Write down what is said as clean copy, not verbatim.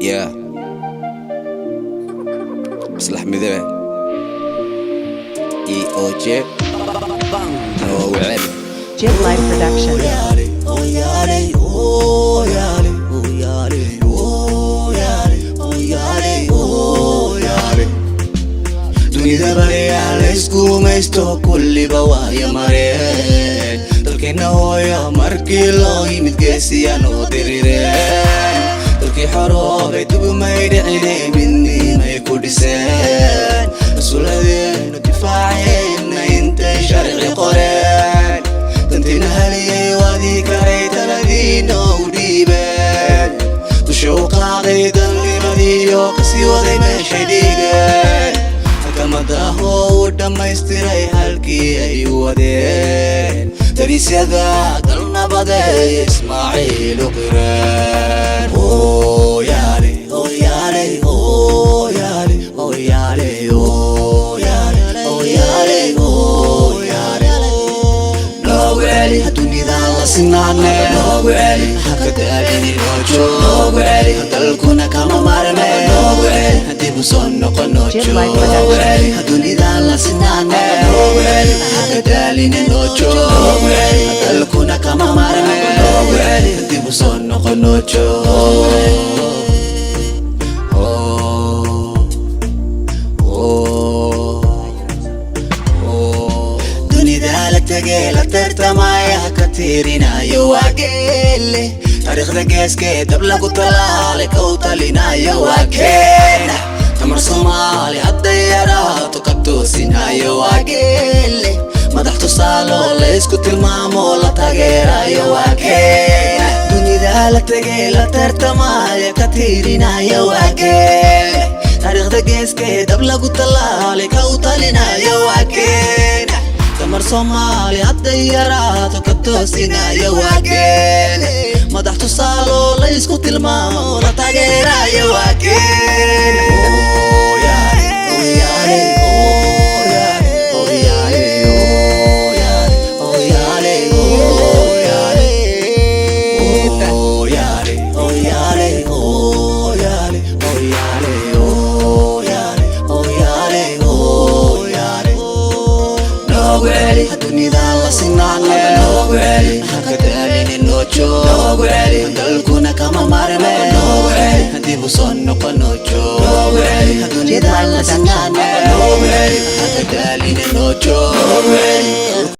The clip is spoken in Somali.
Yeah. Maslax Midebe EOJ No Weli Jib Life Production. dunida bariyaal isku maysto kulliba waaya mareen dalkeena hooya markii loo yimid geesiyaan oo dirireen dalkii xoroobay dugmay dhicine midnimay ku dhiseen mas-uuliyadeenu difaaceenna intay sharci qoreen dantiina haliyay waadii karay taladiina u dhiibeen dusha u qaaday dalnimadiiyo kasii waday meeshay dhigeen madaho u dhammaystiray halkii ay wadeen tariisyada dalnabadeey Ismaaciil u qireen dunida la sinaane haka daalini noojo dalkuna kama maarme dib u soo noqono dunida la sinaane haka daalini noojo dalkuna kama maarme dib u soo noqono la tartamaya katirinayo waagele taariikhda geeskee dab lagu talaale ka u talinayo waageena tamar Soomaali hadday yaraato ka toosinayo waagele madax tusaalo la isku tilmaamo la taageerayo waageena dunida la tegay la tartamaya katirinayo waagele taariikhda geeskee dab lagu talaale ka u talinayo waageena tamar Soomaali hadday yaraato ka toosinayo waageene madax tusaalo la isku tilmaamo la taageerayo waageene dunida la sinaane haka daalini noojo dalkuna kama maarme dib u soo noqono dunida la sinaane haka daalini noojo